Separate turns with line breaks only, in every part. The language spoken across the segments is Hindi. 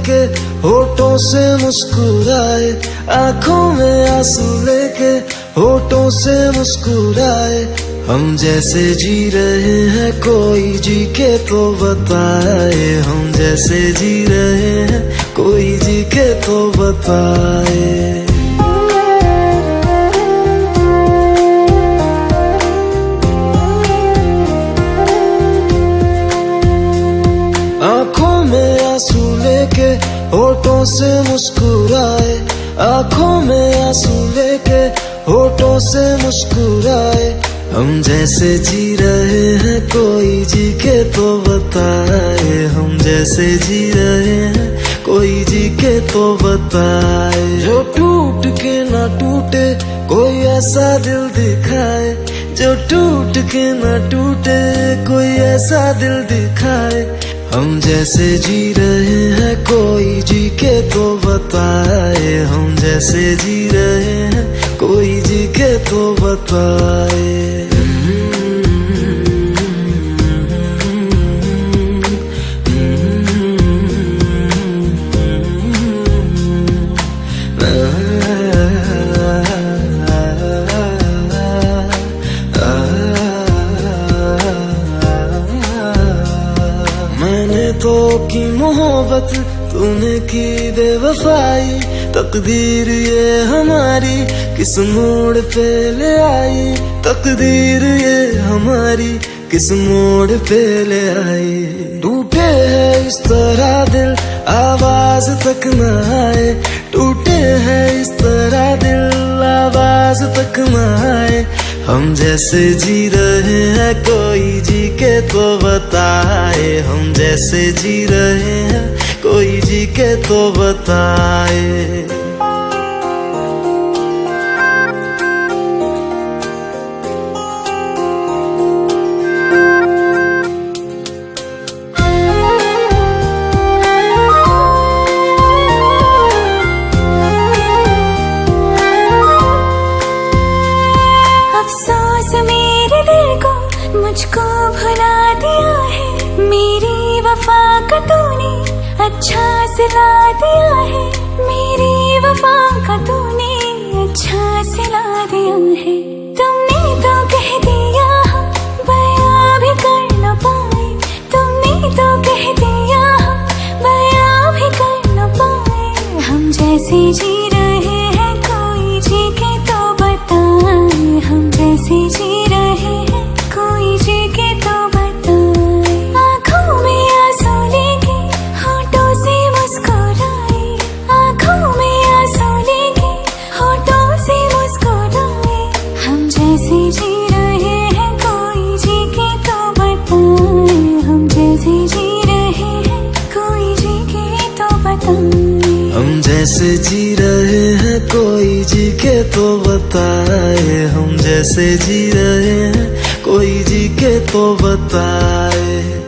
लेके होठों से मुस्कुराए, आंखों में आंसू लेके होठों से मुस्कुराए। हम जैसे जी रहे हैं कोई जी के तो बताए, हम जैसे जी रहे हैं कोई जी के तो बताए। आंखों में आंसू लेके होठों से मुस्कुराए, आंखों में आंसू लेके होठों से मुस्कुराए। हम जैसे जी रहे हैं कोई जी के तो बताए, हम जैसे जी रहे हैं कोई जी के तो बताए। जो टूट के ना टूटे कोई ऐसा दिल दिखाए, जो टूट के ना टूटे कोई ऐसा दिल दिखाए। हम जैसे जी रहे हैं कोई जी के तो बताए, हम जैसे जी रहे हैं कोई जी के तो बताए। मैंने तो की मोहब्बत, तूने की बेवफाई, तकदीर ये हमारी किस मोड़ पे ले आई, तकदीर ये हमारी किस मोड़ पे ले आई। टूटे है इस तरह दिल आवाज तक न आए, टूटे है इस तरह दिल आवाज तक न आए। हम जैसे जी रहे हैं कोई जी के तो बताए, हम जैसे जी रहे हैं कोई जी के तो बताए।
मुझको भुला दिया है, मेरी वफा का तूने अच्छा सिला दिया है, मेरी वफा का तूने अच्छा सिला दिया है। तुमने तो कह दिया हम बयां भी कर न पाए, तुमने तो कह दिया हम बयां भी कर न पाए। हम जैसे जी रहे हैं कोई जी के तो बताए, हम जैसे जी रहे हैं कोई जी के तो बताए। आँखों में आंसू लेके होठों से मुस्कुराए, आँखों में आंसू लेके होठों से मुस्कुराए। हम जैसे जी रहे हैं कोई जी के तो बताए, हम जैसे जी रहे हैं कोई जी के तो बताए।
हम जैसे जी रहे हैं कोई जी के तो बताए, हम जैसे जी रहे हैं कोई जी के तो बताए।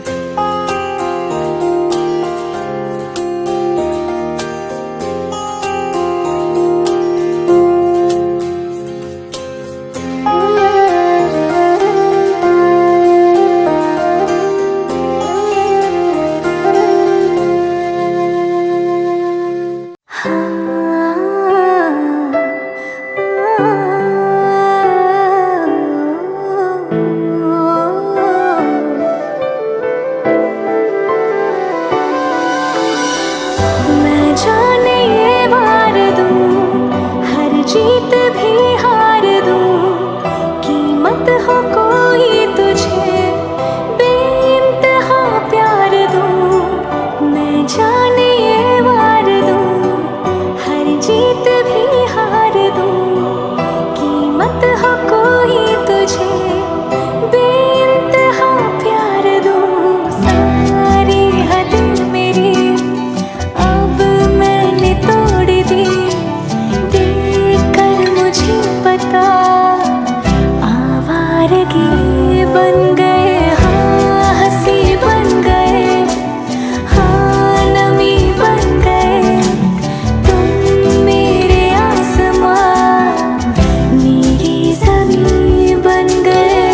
जीत भी हार दूं, कीमत हो कोई तुझे बेइंतहा प्यार दूं। मैं जाने ये वार दूं, हर जीत भी हार दूं, कीमत हो कोई तुझे बेइंतहा प्यार दूं। सारी हद मेरी अब मैंने तोड़ दी, पता आवारगी बन गए, हाँ हंसी बन गए, हाँ नमी बन गए। तुम मेरे आसमां मेरी ज़मीं बन गए।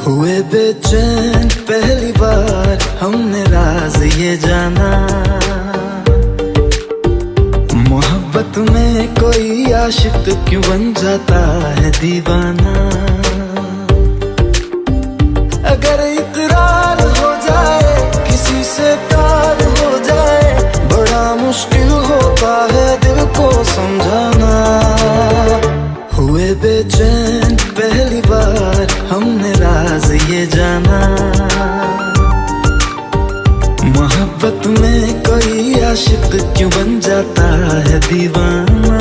हुए बेचैन पहली बार हमने राज ये जाना, मोहब्बत में कोई आशिक क्यों बन जाता है दीवाना। अगर इकरार हो जाए किसी से प्यार हो जाए, बड़ा मुश्किल होता है दिल को समझाना। हुए बेचैन पहली बार हमने राज ये जाना, मोहब्बत में कोई आशिक क्यों बन जाता है दीवाना।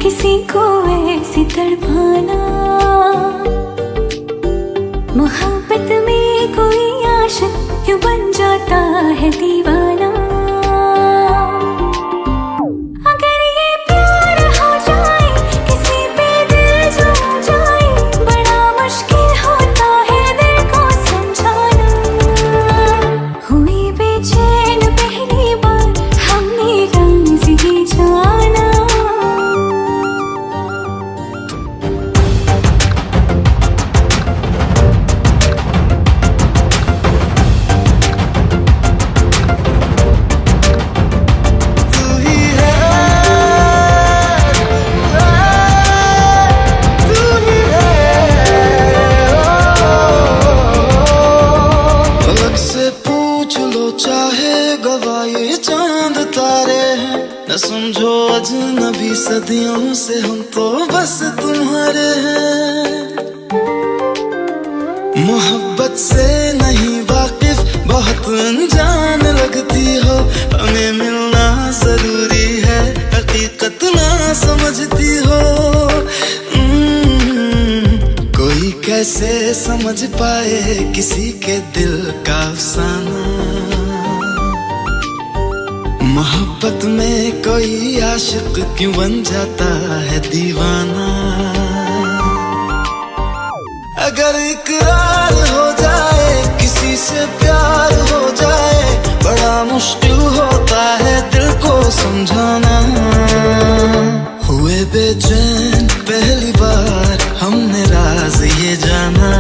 किसी को ऐसे तड़पाना, मोहब्बत में कोई आशिक क्यों बन जाता है दीवाना। अगर ये प्यार हो जाए किसी पे दिल जम जाए, बड़ा मुश्किल होता है दिल को समझाना। हुई बेचैन पहली बार हमने राज ये जाना।
चाहे गवाए चांद तारे हैं, न समझो अजनबी सदियों से हम तो बस तुम्हारे हैं। मोहब्बत से नहीं वाकिफ बहुत अनजान लगती हो, हमें मिलना जरूरी है हकीकत ना समझती हो। कोई कैसे समझ पाए किसी के दिल का अफसाना, मोहब्बत में कोई आशिक क्यों बन जाता है दीवाना। अगर इकरार हो जाए किसी से प्यार हो जाए, बड़ा मुश्किल होता है दिल को समझाना। हुए बेचैन पहली बार हमने राज ये जाना,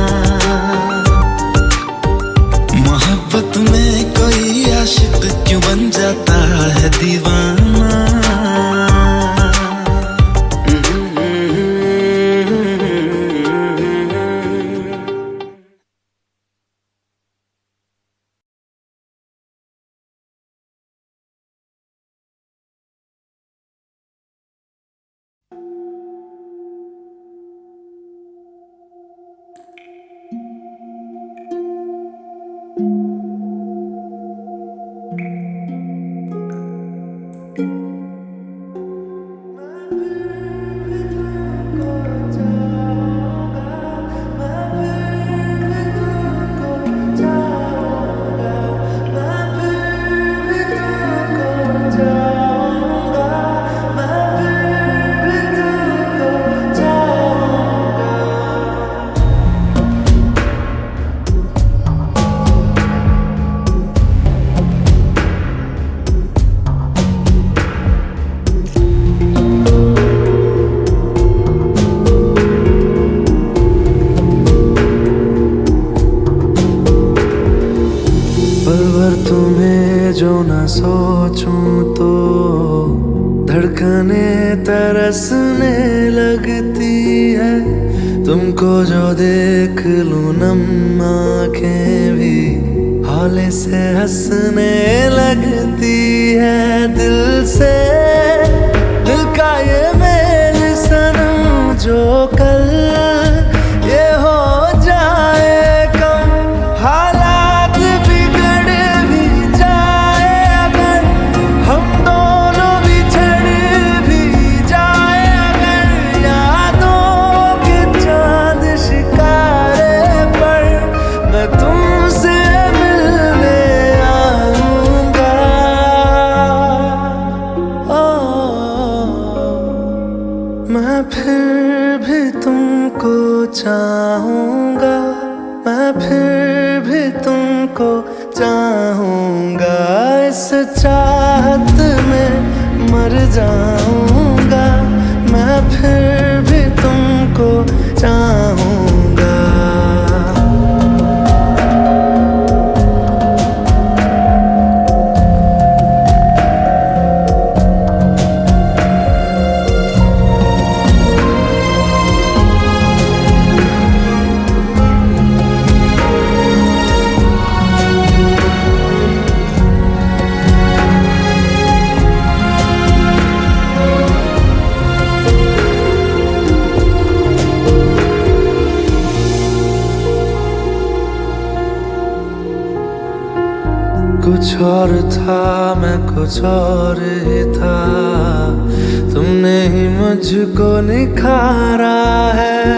मोहब्बत में कोई आशिक क्यों बन जाता है दीवाना। जो न सोचूं तो धड़कने तरसने लगती है, तुमको जो देख लूं नम आँखें भी हौले से हंसने लगती है। दिल से दिल का ये मेल सनम जो कल ये हो जाए कम, हाल
तुमको चाहूंगा, इस चाहत में मर जाऊंगा, मैं फिर भी तुमको चाहूंगा। कुछ और था मैं कुछ और ही था, तुमने ही मुझको निखारा है।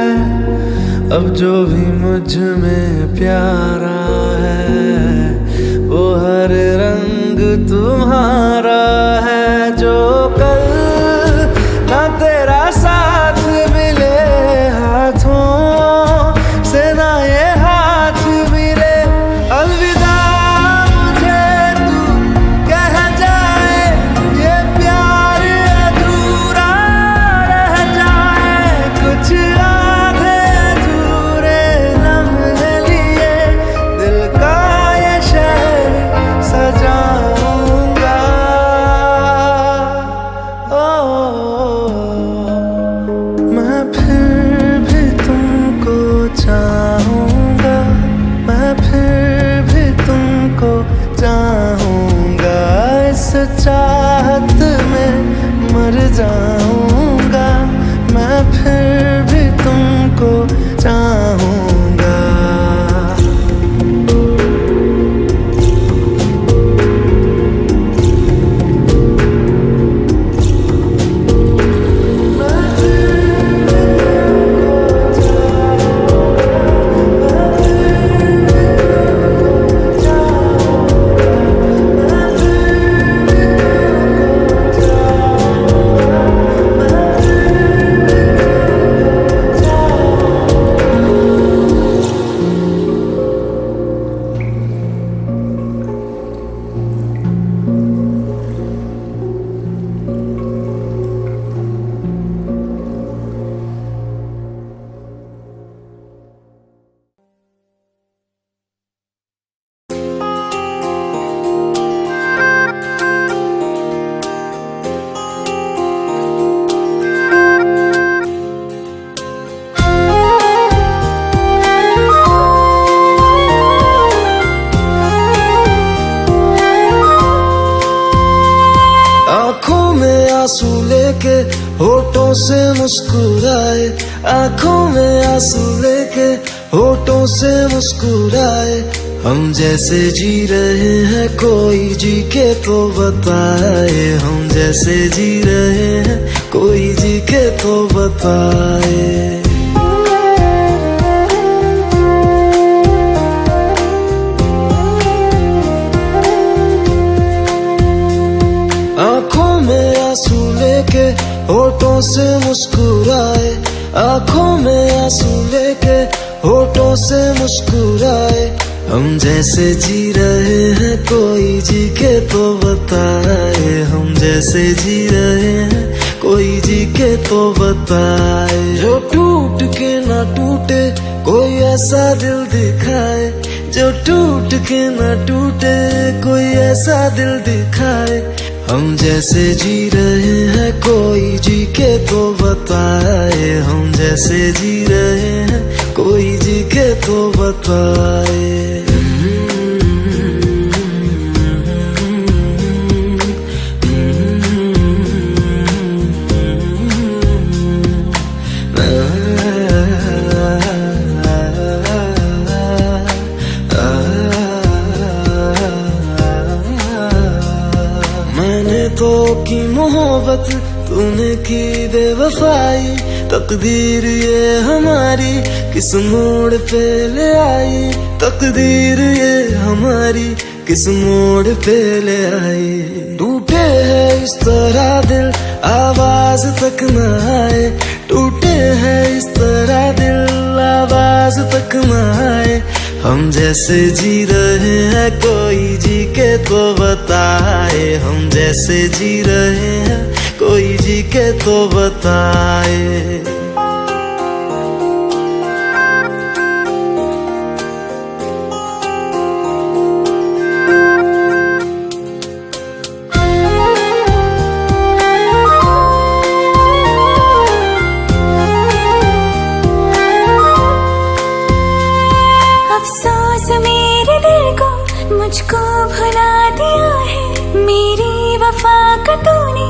अब जो भी मुझ में प्यारा है वो हर रंग तुम्हारा है। जो कल ना तेरा साथ मिले हाथों से, ना ये हाथ मिले, अलविदा चाहूंगा, मैं फिर भी तुमको चाहूंगा, इस चाहत में मर जाऊंगा, मैं फिर भी तुमको चाहूंगा।
आंखों में आंसू लेके होठों से मुस्कुराए, आंखों में आंसू लेके होठों से मुस्कुराए। हम जैसे जी रहे हैं कोई जी के तो बताए, हम जैसे जी रहे हैं कोई जी के तो बताए। आंखों में आंसू लेके होठों से मुस्कुराए, आंखों में आंसू लेके होठों से मुस्कुराए। हम जैसे जी रहे हैं कोई जी के तो बताए, हम जैसे जी रहे हैं कोई जी के तो बताए। जो टूट के ना टूटे कोई ऐसा दिल दिखाए, जो टूट के ना टूटे कोई ऐसा दिल दिखाए। हम जैसे जी रहे हैं कोई जी के तो बताए, हम जैसे जी रहे हैं कोई जी के तो बताए। तो की मोहब्बत तूने की बेवफाई, तकदीर ये हमारी किस मोड़ पे ले आई, तकदीर ये हमारी किस मोड़ पे ले आई। टूटे है इस तरह दिल आवाज तक न आए, टूटे है इस तरह दिल आवाज तक न आए। हम जैसे जी रहे हैं कोई जी के तो बताए, हम जैसे जी रहे हैं कोई जी के तो बताए।
अफसोस मेरे दिल को मुझको भुला दिया है, मेरी वफा का तूने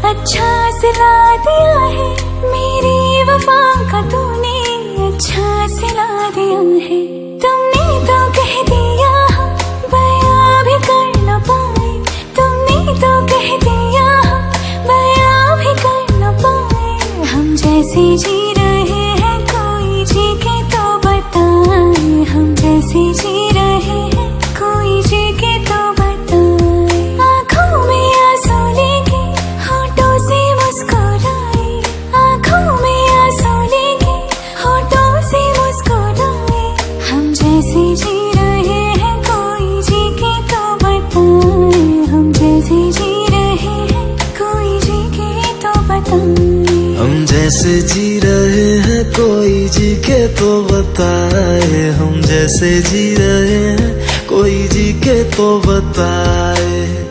अच्छा सिला दिया है, मेरी वफा का तूने अच्छा सिला दिया है। तुमने तो कह दिया हम बयां भी कर न पाए, तुमने तो कह दिया हम बयां भी कर न पाए। हम जैसे जी रहे हैं कोई जी के तो बताए, हम जैसे जी रहे हैं कोई जी के तो बताए। आँखों में आंसू लेके होठों से मुस्कुराए, आँखों में आंसू लेके होठों से मुस्कुराए। हम जैसे जी रहे हैं कोई जी के तो बताए, हम जैसे जी रहे हैं कोई जी के तो बताए।
हम जैसे जी रहे हैं कोई जी के तो बताए, हम जैसे जी रहे हैं कोई जी के तो बताए।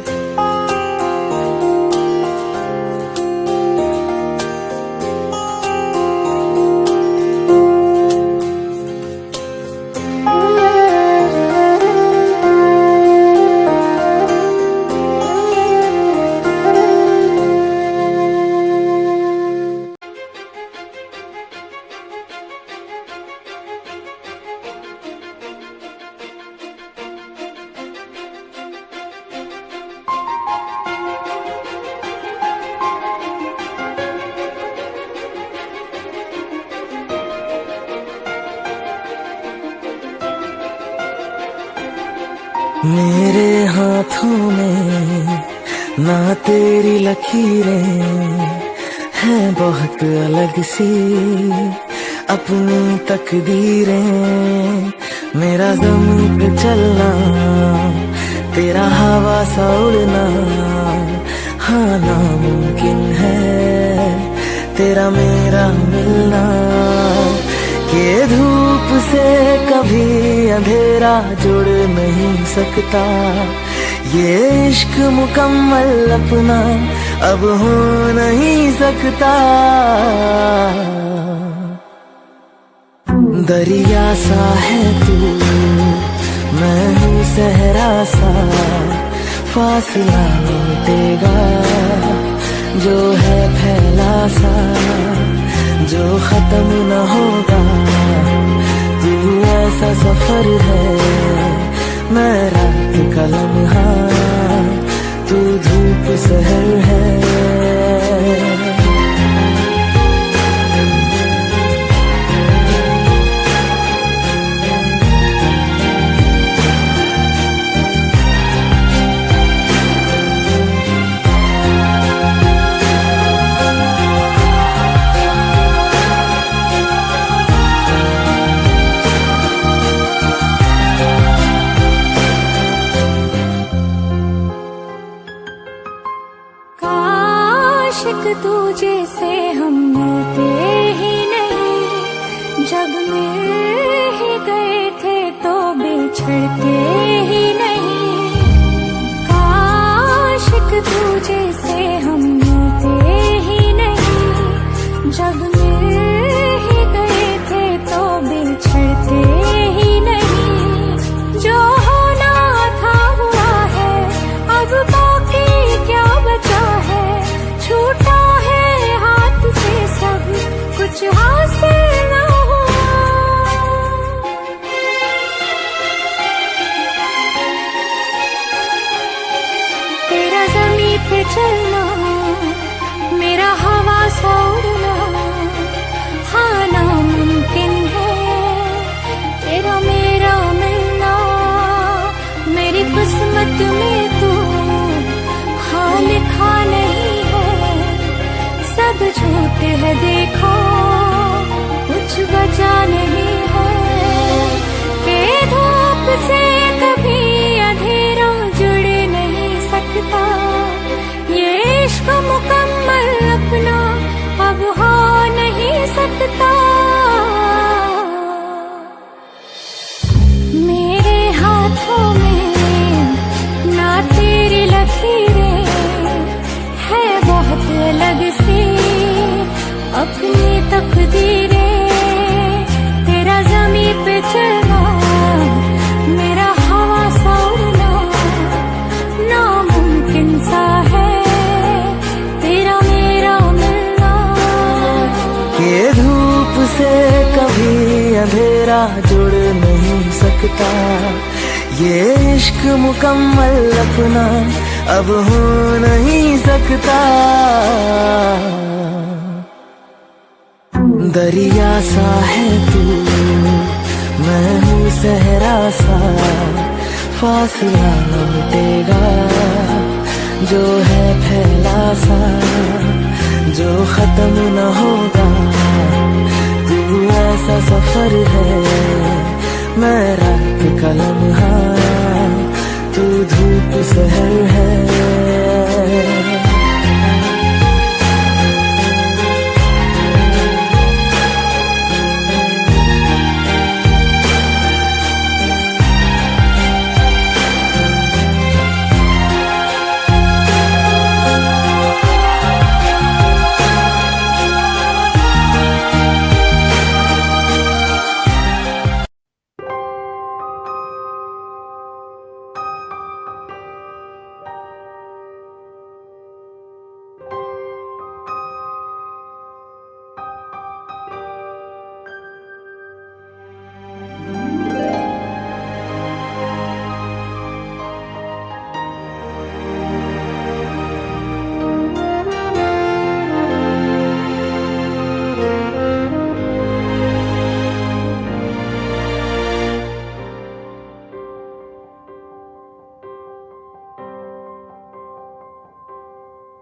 मेरे हाथों में ना तेरी लकीरें हैं, बहुत अलग सी अपनी तकदीरें। मेरा ज़मीन पे चलना, तेरा हवा सा उड़ना, हाँ नामुमकिन है तेरा मेरा मिलना। ये धूप से कभी अंधेरा जुड़ नहीं सकता, ये इश्क मुकम्मल अपना अब हो नहीं सकता। दरिया सा है तू, मैं हूँ सहरा सा, फासला मिटेगा जो है फैला सा, जो खत्म न होगा। तू ऐसा सफर है, मैं रात का लम्हा, तू धूप सहर है।
तू जैसे हम मिलते ही नहीं, जब मिल ही गए थे तो बिछड़ते ही नहीं। काश तू जैसे हम मिलते ही नहीं, जब मिल ही गए थे तो बिछड़ते ही नहीं। जो होना था हुआ है, अब बाकी क्या बचा है। छूटा है हाथ से सब कुछ हासिल न हुआ। तेरा ज़मीं पे चलना, मेरा हवा सा उड़ना, हाँ नामुमकिन है तेरा मेरा मिलना। मेरी किस्मत में तू हाँ लिखा नहीं है, सब झूठ है देखो कुछ बचा नहीं है। के
जुड़ नहीं सकता। ये इश्क मुकम्मल अपना अब हो नहीं सकता। दरिया सा है तू, मैं हूँ सहरा सा, फासला न मिटेगा जो है फैला सा, जो खत्म न होगा। तू ऐसा सफर है, मैं रात का लम्हा, तू धूप सहर है।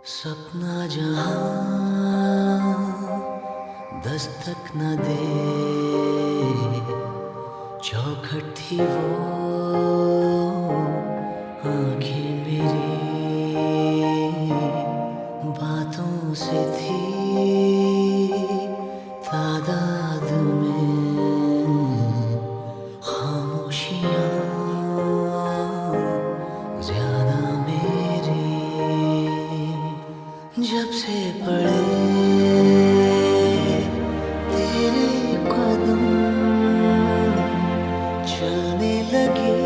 सपना जहां दस्तक न दे, चौखट थी वो आंखें मेरी, बातों से थी तादाद में खामोशियां ज्यादा मेरी। जब से पड़े तेरे कदम, चलने लगी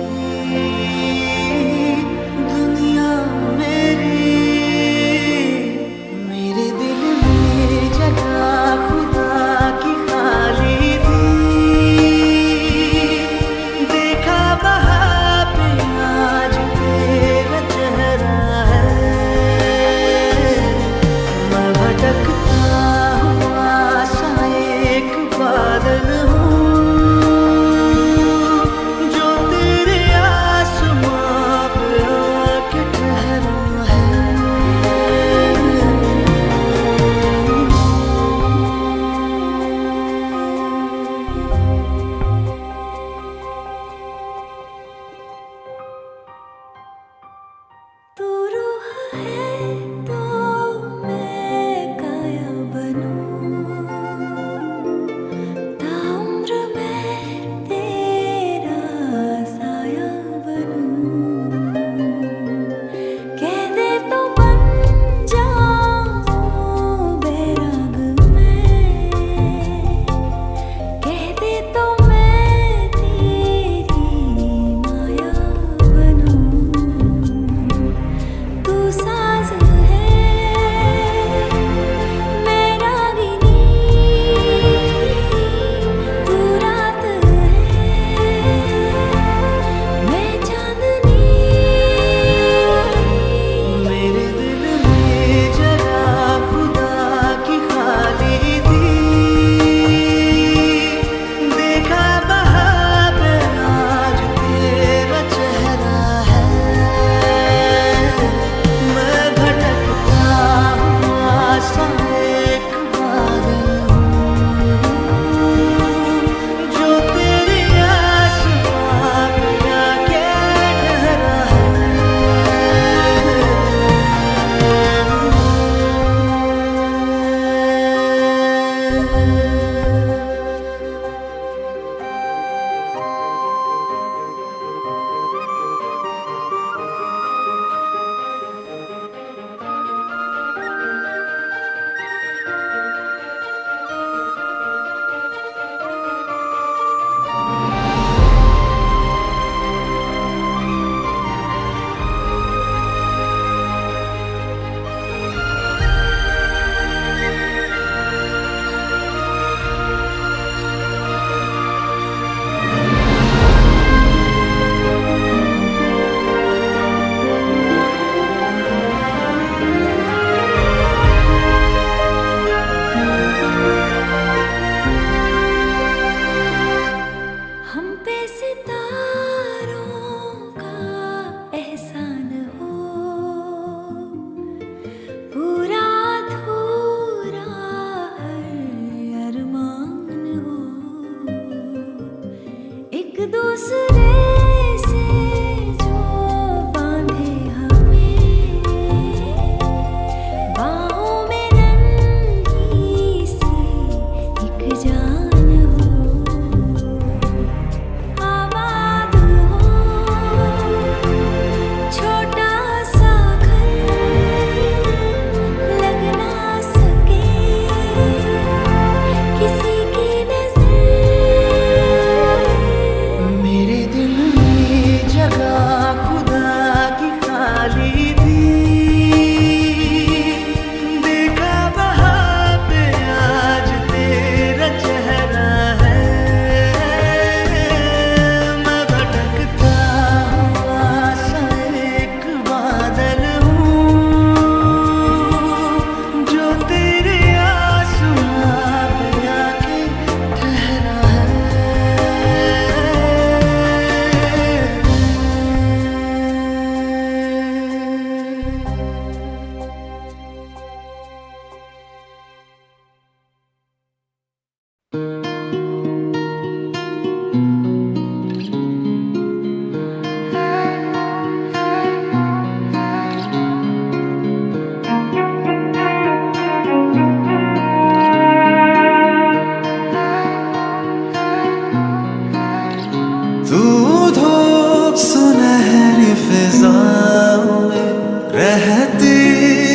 फिजाओं में रहती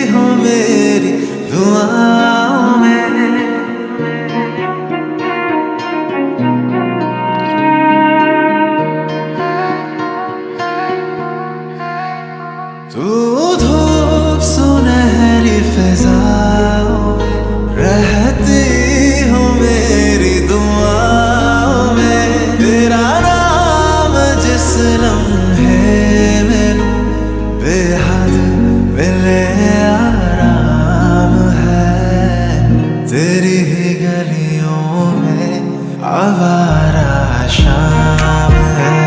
हो मेरी दुआओं में। तू धूप सुनहरी फिजाओं में रहती हो मेरी दुआओं में। तेरा नाम जिस लम्हे में लूं बेहद मिले आराम है। तेरी ही गलियों में आवारा शाम है।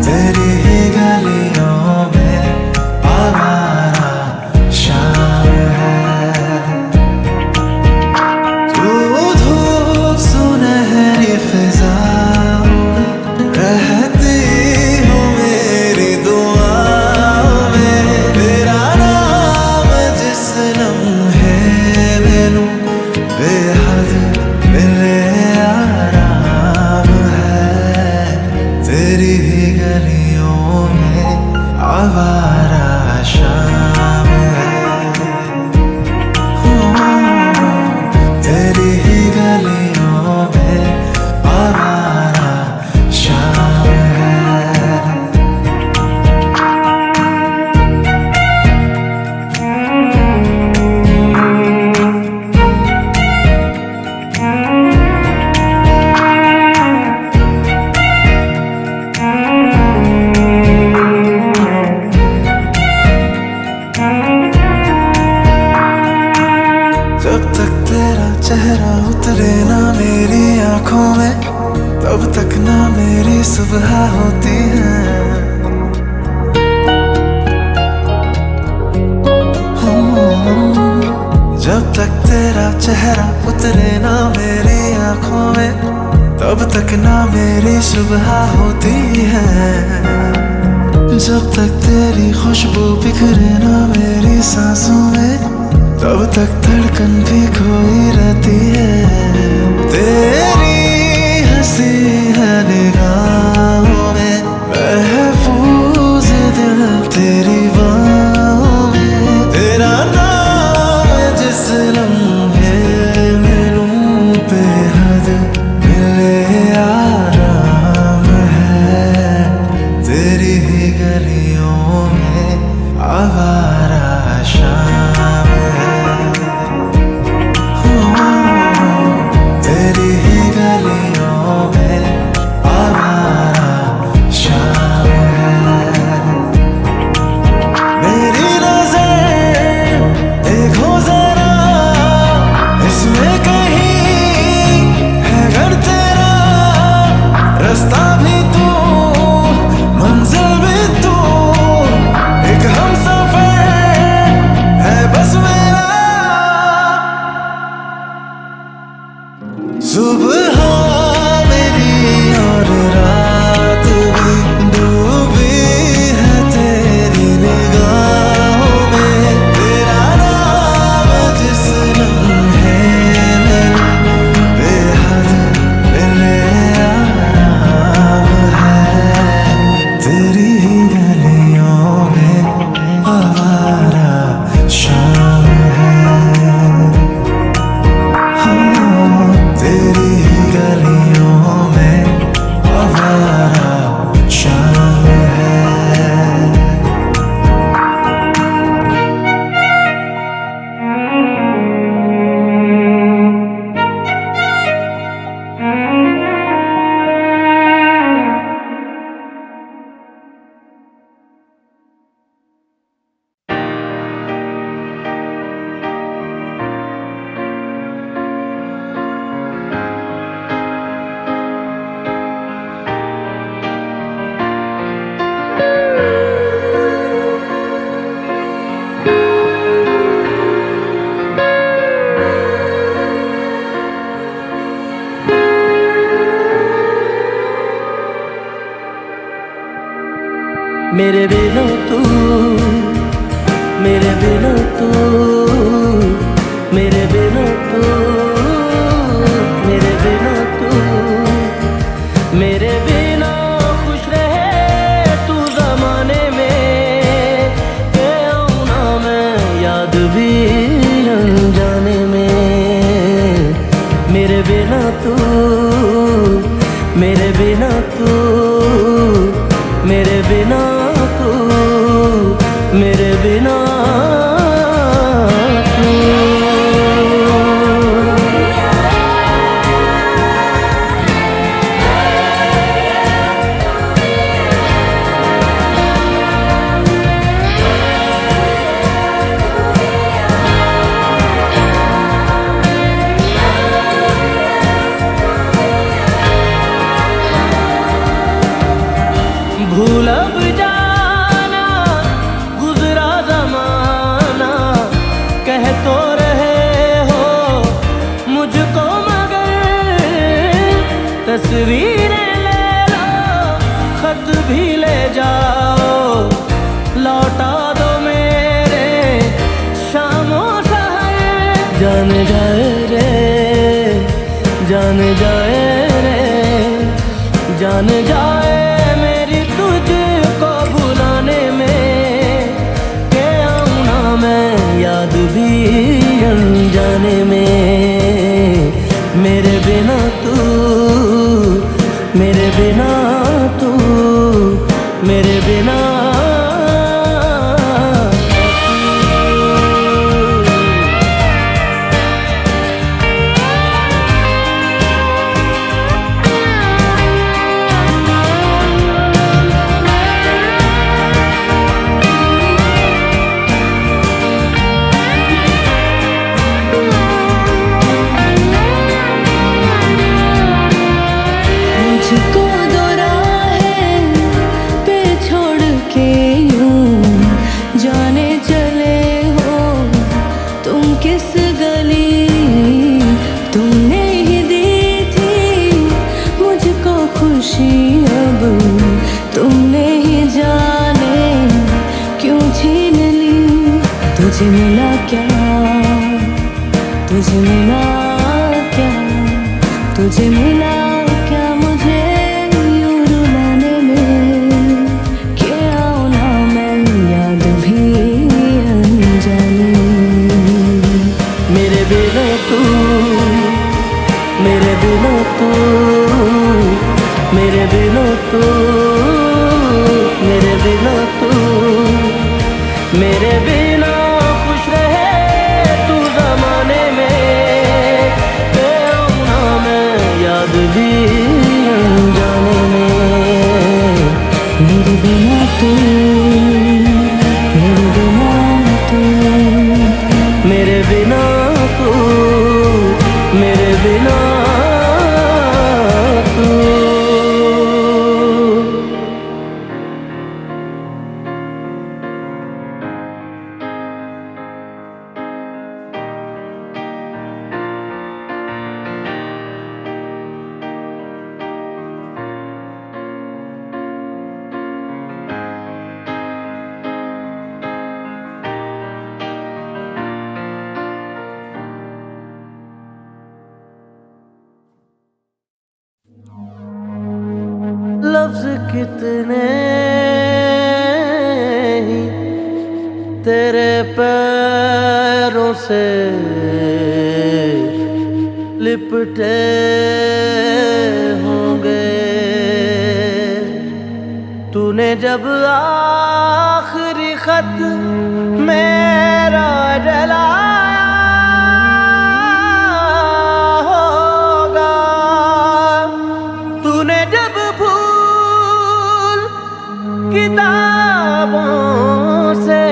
तेरी ही गलियों में आवारा शाम है। तू धूप सुनहरी फिजाओं में रहती हो मेरी दुआओं में। तेरा नाम जिस लम्हे में लूं बेहद मिले आराम है। तेरी ही गलियों में आवारा शाम है। तेरी ही गलियों में आवारा शाम है। जब तक तेरा चेहरा उतरे ना मेरी आंखों में तब तक ना मेरी सुबह होती है। जब तक तेरा चेहरा उतरे ना मेरी आंखों में तब तक ना मेरी सुबह होती है। जब तक तेरी खुशबू बिखरे ना मेरी सांसों में तब तक धड़कन भी खोई रहती है। तेरी हंसी है निगाहों में महफूज दिल तेरी बाहों में। तेरा नाम जिस लम्हे में लूं बेहद मिले आराम है। तेरी ही गलियों में आवारा शाम है। तेरी ही गलियों में आवारा शाम है। मेरी नजर देखो जरा इसमें कहीं है घर तेरा। रास्ता भी तू मंजिल भी तू एक हमसफर है बस मेरा। सुबह मेरी और रात भी डूबी है तेरी निगाहों में। तेरा नाम जिस लम्हे में लूं बेहद मिले आराम है। तेरी ही गलियों में आवारा शाम है। तेरी ही गलियों में आवारा शाम है।
मेरे बिना तू, मेरे बिना तू, मेरे बिना तू, मेरे बिना तू, मेरे बिना भूल अब जाना गुजरा जमाना, कह तो रहे हो मुझको मगर तस्वीरें ले लो, खत भी ले जाओ, लौटा दो मेरे शामो शहर। जान जाए रे, जान जाए रे, जान जाए मेरी तुझको भुलाने में, के आऊं ना मैं याद भी अनजाने में। मेरे बिना तू, मेरे बिना तू, मेरे बिना
मुझको दो राहें पे छोड़ के यूं जाने चले हो तुम किस गली, तुमने ही दी थी मुझको खुशी, अब तुमने ही जाने क्यों छीन ली। तुझे मिला क्या, तुझे मिला क्या, तुझे मिला क्या मुझे यूं रुलाने में, के आऊं ना मैं याद भी अनजाने।
मेरे बिना तू, मेरे बिना तू, मेरे बिना तू, मेरे बिना तू, मेरे बिना खुश रहे तू जमाने में, के आऊं ना मैं याद भी अनजाने में।
मेरे बिना तू, मेरे बिना तू,
मेरे बिना तू, मेरे बिना तू। लफ्ज कितने ही तेरे पैरों से लिपटे होंगे, तूने जब आखिरी खत मेरा जलाया होगा, तूने जब फूल किताबों से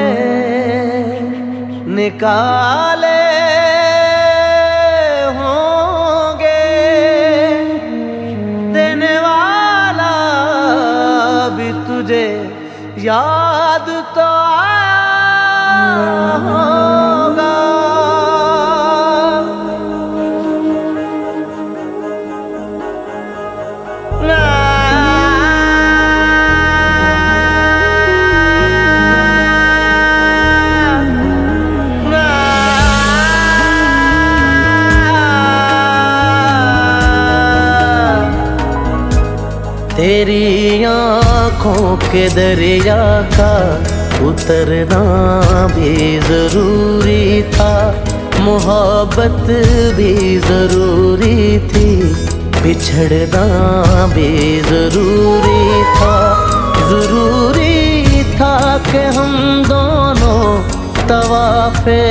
निकाले होंगे, देने वाला भी तुझे याद तो आया होगा। तेरी आँखों के दरिया का उतरना भी जरूरी था, मोहब्बत भी जरूरी थी, बिछड़ना भी जरूरी था। जरूरी था कि हम दोनों तवाफ़े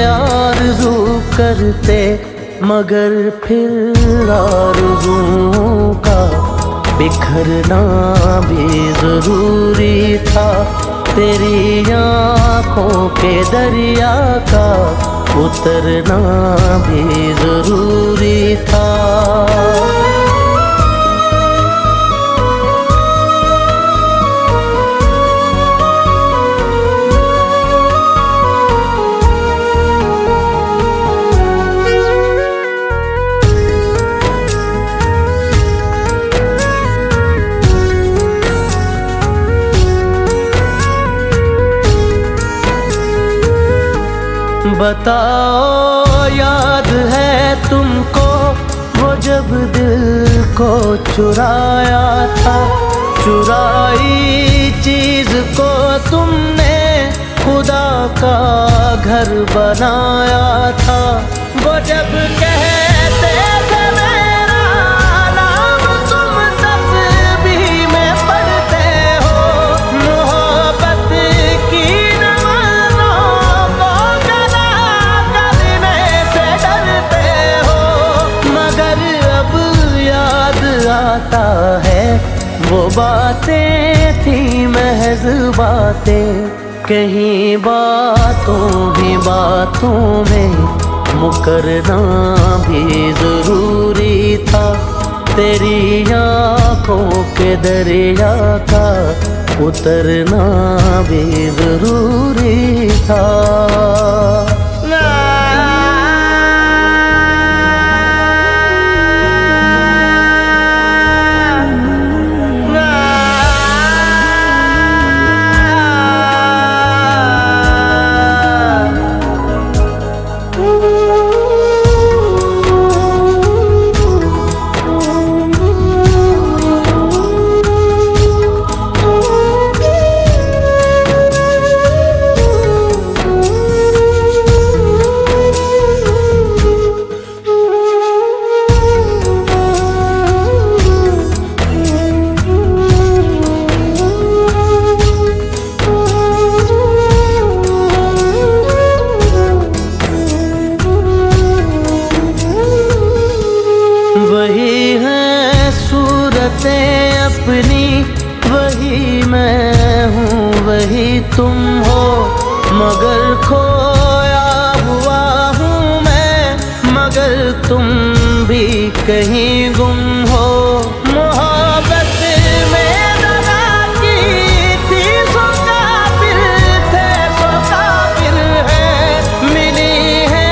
आरज़ू करते, मगर फिर आरज़ुओं का बिखरना भी जरूरी था। तेरी आँखों के दरिया का उतरना भी जरूरी था। बताओ याद है तुमको वो जब दिल को चुराया था, चुराई चीज को तुमने खुदा का घर बनाया था। वो जब कहते थे मेरा नाम तुम तस्बीह में पढ़ते हो, मोहब्बत की नमाज़ों को गला करने से डरते हो। मगर अब याद आता है वो बातें थी महज बातें, कहीं बातों ही बातों में मुकरना भी जरूरी था। तेरी आँखों के दरिया का उतरना भी जरूरी था। वही है सूरतें अपनी, वही मैं हूँ वही तुम हो, मगर खोया हुआ हूँ मैं, मगर तुम भी कहीं गुम हो। मोहब्बत में दगा की थी सो काफिर थे सो काफिर है, मिली है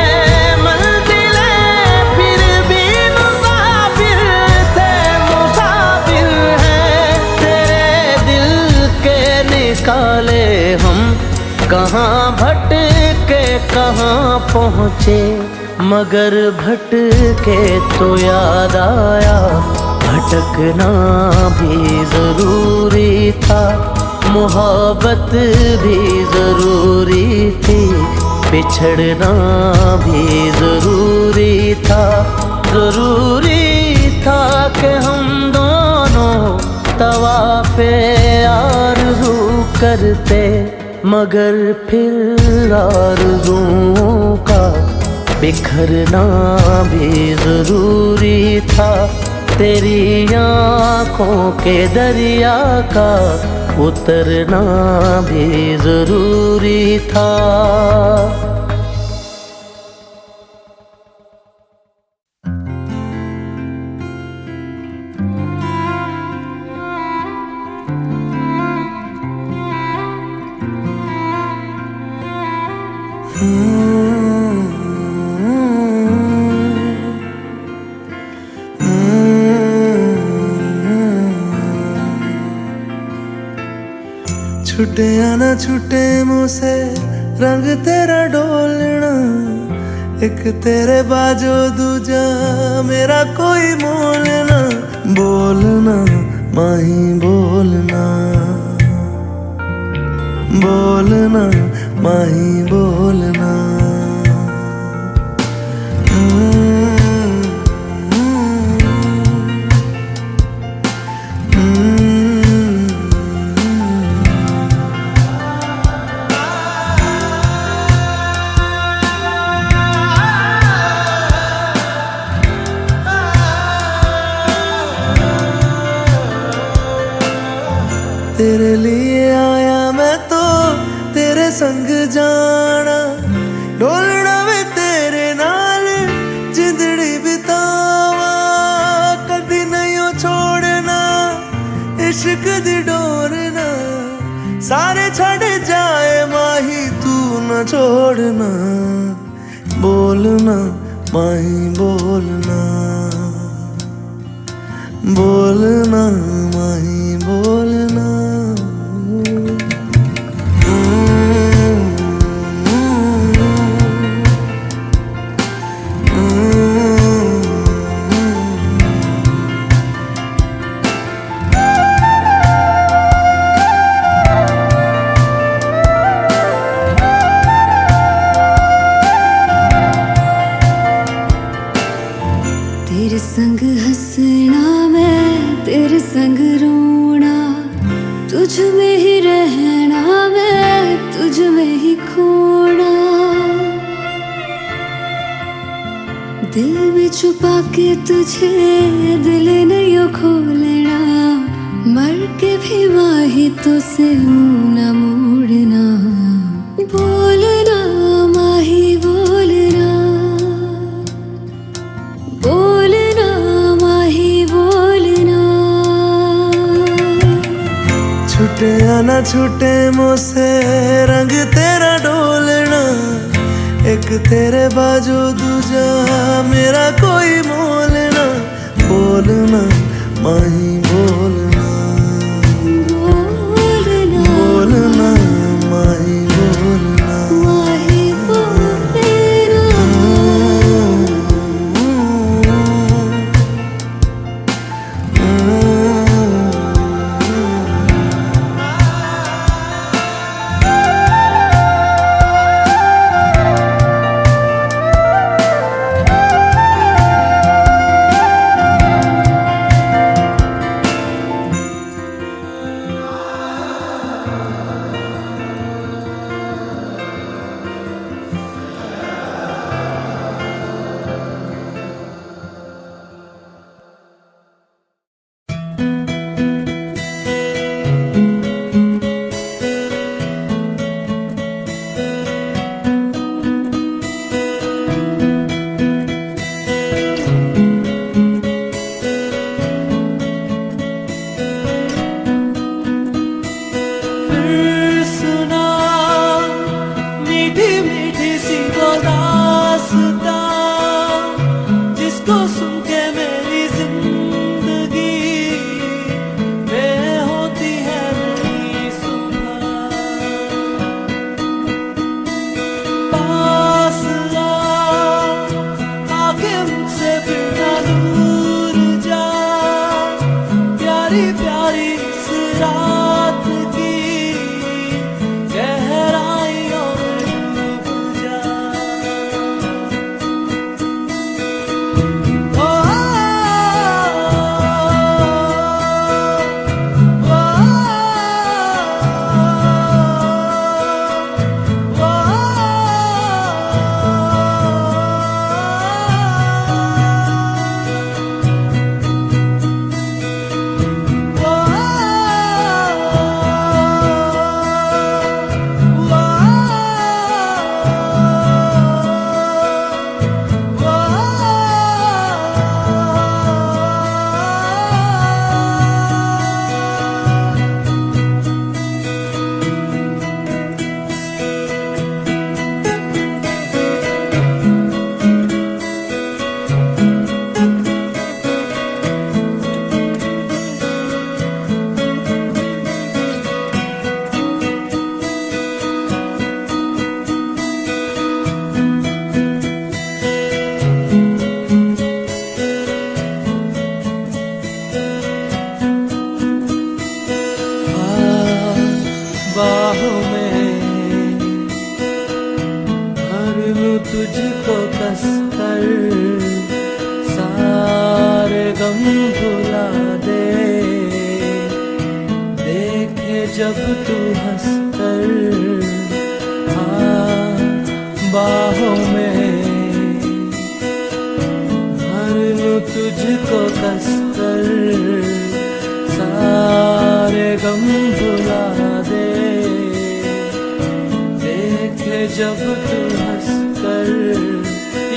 मंजिलें फिर भी मुसाफिर थे मुसाफिर है। तेरे दिल के निकाले हम कहाँ भटके कहाँ पहुँचे, मगर भटके तो याद आया भटकना भी जरूरी था। मोहब्बत भी जरूरी थी, बिछड़ना भी जरूरी था। जरूरी था कि हम दोनों तवाफ़े आरज़ू करते, मगर फिर आरज़ुओं का बिखरना भी जरूरी था। तेरी आँखों के दरिया का उतरना भी जरूरी था।
छुटे या ना छुटे मुझसे रंग तेरा डोलना, एक तेरे बाजो दूजा मेरा कोई मोल ना। बोलना माही बोलना, बोलना माही बोलना। तेरे लिए आया मैं तो तेरे संग जाना, डोलना वे तेरे नाल जिंदड़ी बितावा, कदी नहीं छोड़ना इश्क दी डोरना। सारे छड़ जाए माही तू न छोड़ना, बोलना माही बोलना, बोलना माही बोलना।
तुझ में ही रहना, मैं तुझ में ही खोना। दिल में छुपा के तुझे दिल नहीं खोलना, मर के भी माही तो से मुंह न मोड़ना। बोलना माही बोलना, बोलना माही बोलना।
छूटे या ना छूटे मुझसे रंग तेरा डोलना, एक तेरे बाजू दूजा मेरा कोई मोल ना। बोलना माही बोलना,
बोलना
बोलना माही बोलना।
माही बोलना।
बाहों में भर लूं तुझको कसकर, सारे गम भुला दे। देखे जब तू हंसकर, हाँ बाहों में भर लूं तुझको कसकर, सारे गम भुला दे। देखे जब तू हंसकर,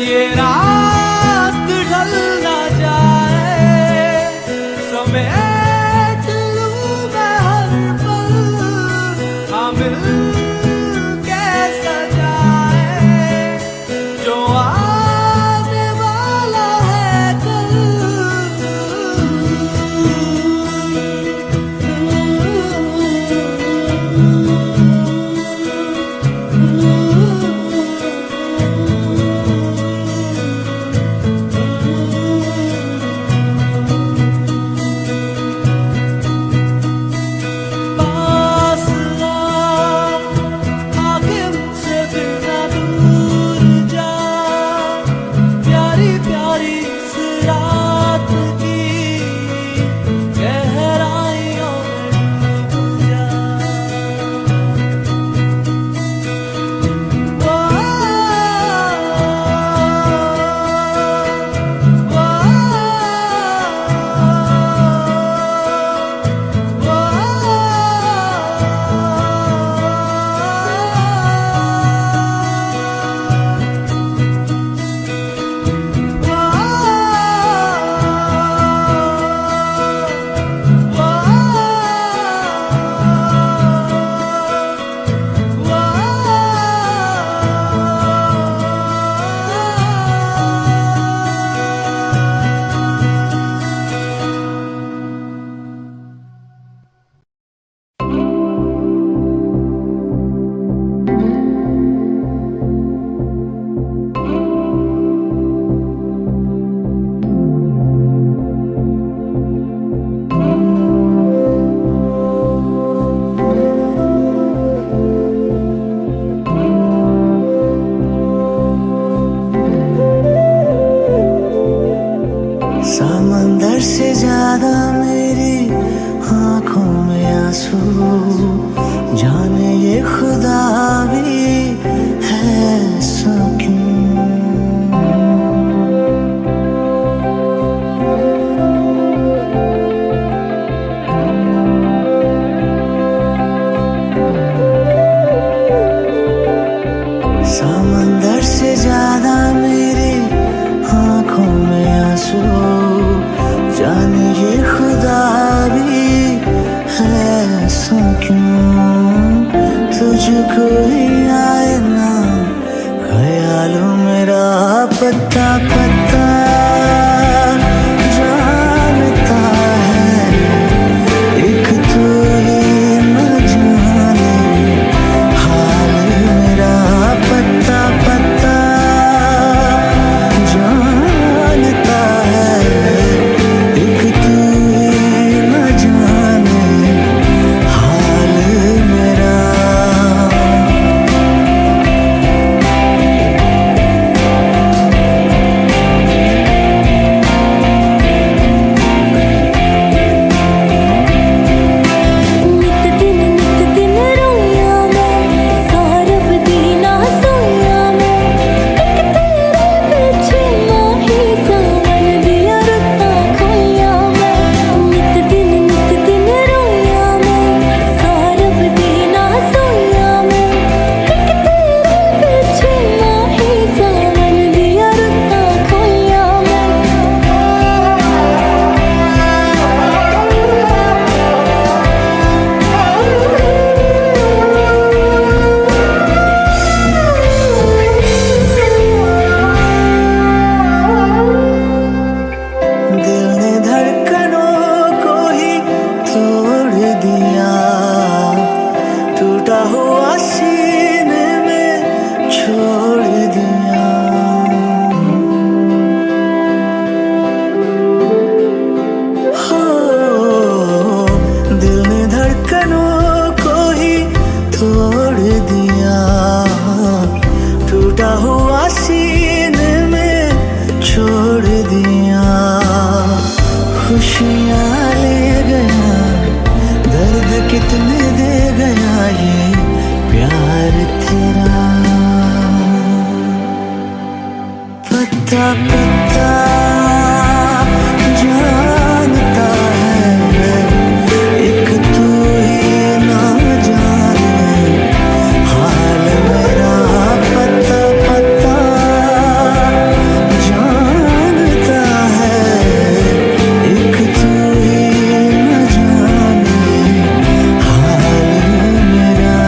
ये रात ढल ना जाए, समेट लूं मैं हर पल, हाँ मिल के सजाए जो आने वाला है कल।
आंसू, जाने ये खुदा भी है ऐसा क्यों। समंदर से ज्यादा मेरी आंखों में आंसू, जाने ये खुदा भी है ऐसा क्यों। तुझको ही आए ना ख्यालों मेरा पत्ता पत्ता, जानता है एक तू ही न जाने हाल मेरा पत्ता पत्ता, जानता है एक तू ही न जाने हाल मेरा। टूटा हुआ सीने में छोड़ दिया, हो दिल ने धड़कनों को ही तोड़ दिया। टूटा हुआ सीने में छोड़ दिया, खुशियाँ ले गया, दर्द कितने दे गया ये प्यार तेरा। पत्ता पत्ता जानता है एक तू ही ना जाने हाल मेरा। पत्ता पत्ता जानता है एक तू ही न जाने हाल मेरा।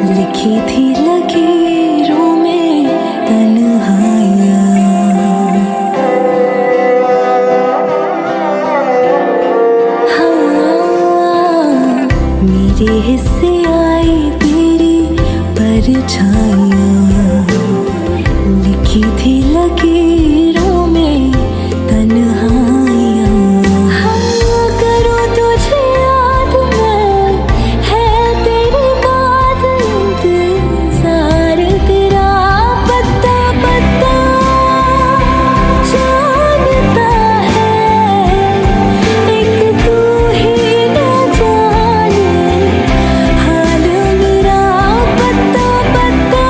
लिखी थी लकीरों में तन्हाइयाँ, हाँ मेरे हिस्से आई तेरी परछाइयाँ। लिखी थी लकीरों में तन्हाइयाँ, हाँ करो तुझे याद मैं है तेरी बात, इंतजार तेरा। पत्ता पत्ता जानता है एक तू ही न जाने हाल मेरा। पत्ता पत्ता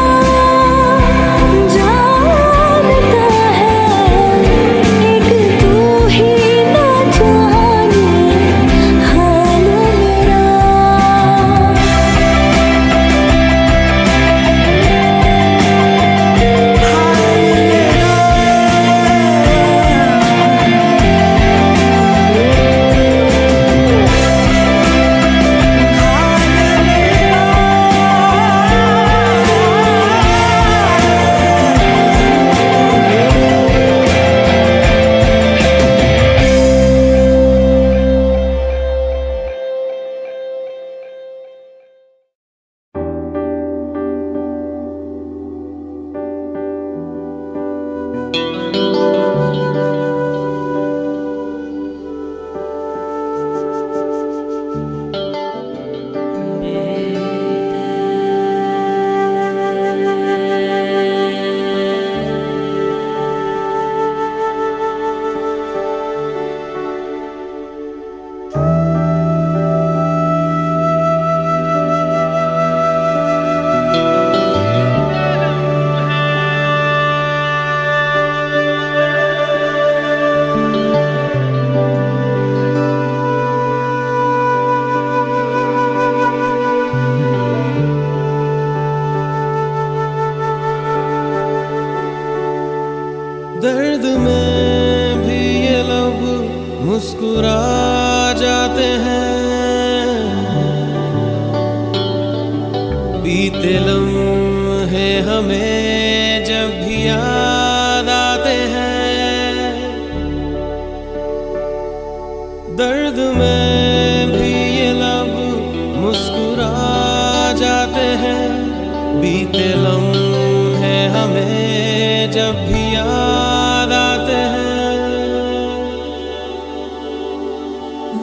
बीते लम्हे हमें जब भी याद आते हैं,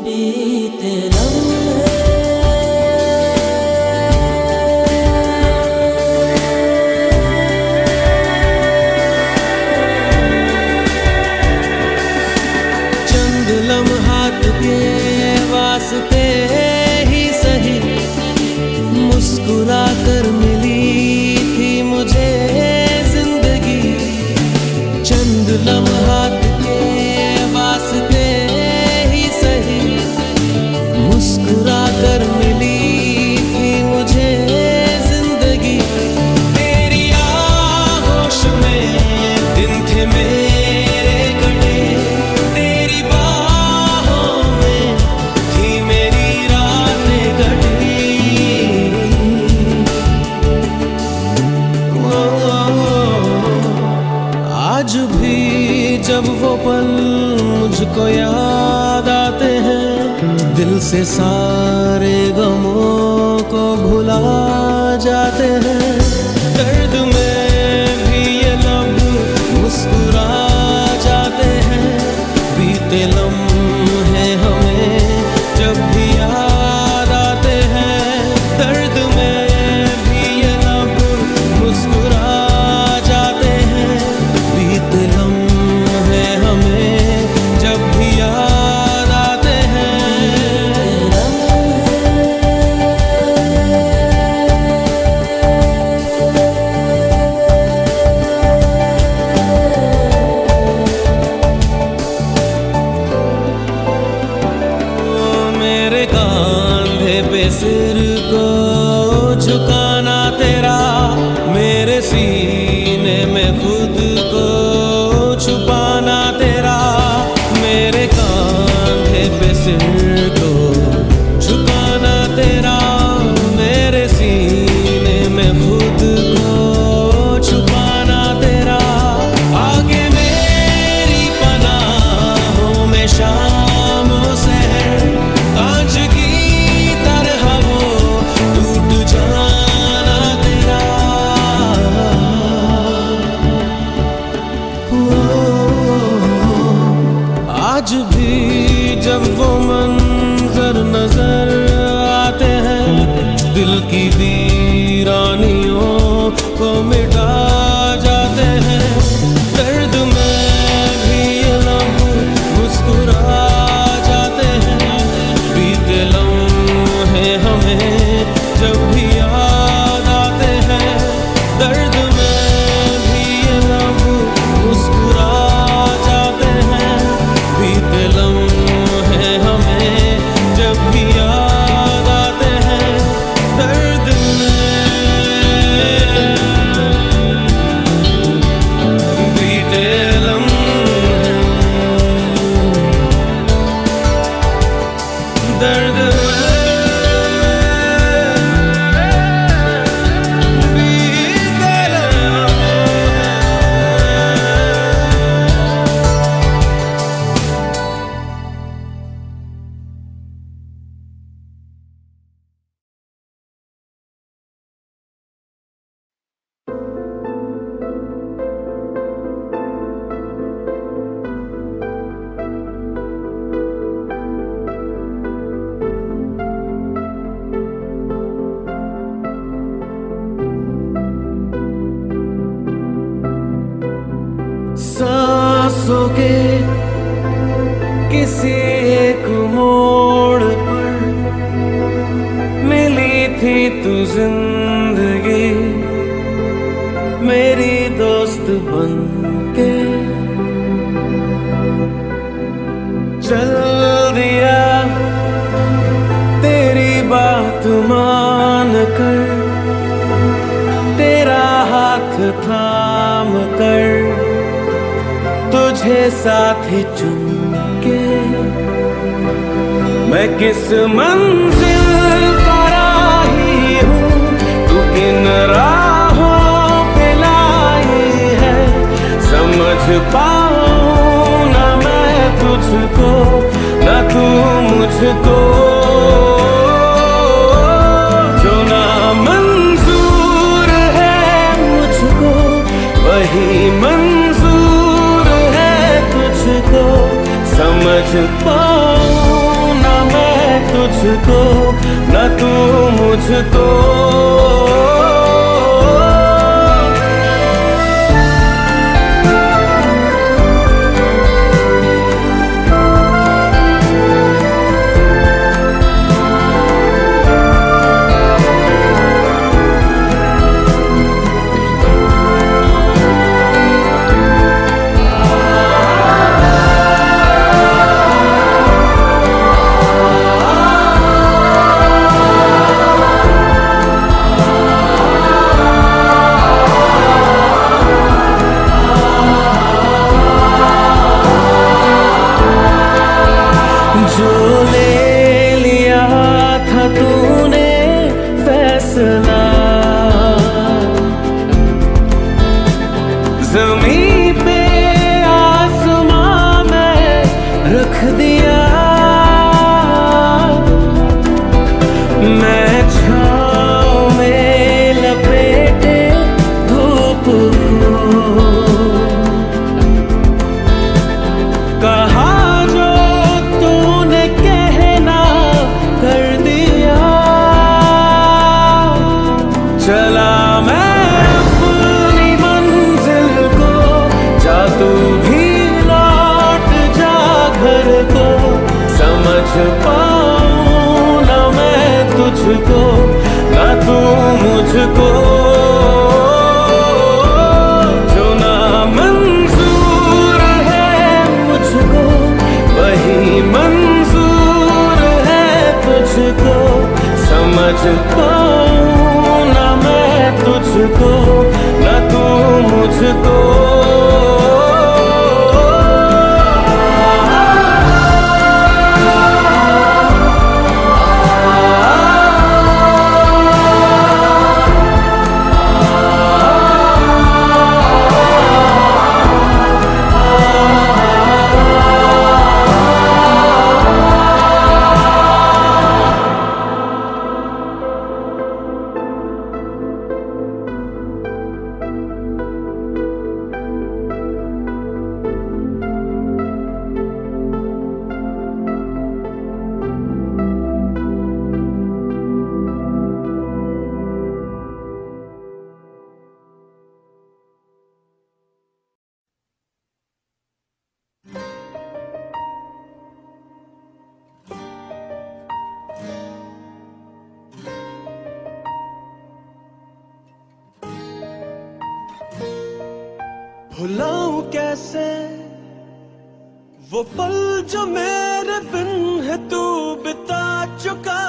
बीते लम्हे
चंद लम्हात के वास्ते ही सही मुस्कुरा कर मिली थी मुझे जिंदगी। चंद लम्हात के वास्ते ही सही मुस्कुरा कर मिली थी मुझे जिंदगी। तेरी आगोश में दिन थे मेरे कटे, तेरी बाहों में थी मेरी रातें कटी। आज भी जब वो पल मुझको याद आते हैं, दिल से सारे गमों को भुला जाते हैं। दर्द में भी ये लब मुस्कुरा जाते हैं, बीते लम्हे हमें जब भी याद आते हैं। दर्द में भी ये लब मुस्कुरा जाते हैं, बीते लम्हे हमें जब भी याद आते हैं। मेरे कांधे पे सिर को झुकाना तेरा, मेरे सीने में खुद को छुपाना तेरा। मेरे कांधे पे सिर को झुकाना तेरा, मेरे सीने में खुद को छुपाना तेरा। आगे मेरी पनाहों में शामों से कांच की तरह वो टूट जाना तेरा। आज भी जब वो मंजर नजर आते हैं, दिल की वीरानियों को मिटा जाते हैं। दर्द में भी ये लब मुस्कुरा जाते हैं, बीते लम्हे हमें जब भी याद आते हैं। दर्द में भी ये लब मुस्कुरा जाते हैं, बीते लम्हे हमें जब भी याद आते हैं। दर्द में बीते लम्हे, दर्द बीते लम्हे। सांसों के किसी एक मोड़ पर मिली थी तू जिंदगी, मेरी दोस्त बन के चल दिया। तेरी बात मान कर, तेरा हाथ थाम कर, तुझे साथ ही चुन के मैं किस मंजिल का राही हूँ, तू किन राहों पे लाई है। समझ पाऊँ ना मैं तुझको, ना तू मुझको। जो ना मंजूर न तू मुझको। जो ले लिया था तूने फैसला, ज़मीं पे आसमां में रख दिया। मैं छाँव में लपेटे धूप को, कहा चला मैं अपनी मंजिल को, जा तू भी लौट जा घर को। समझ पाऊं न मैं तुझको, न तू मुझको। जो ना मंजूर है मुझको, वही मंजूर है तुझको। समझ पाऊं तुझको, न तू मुझको।
भुलाऊं कैसे वो पल जो मेरे बिन है तू बिता चुका।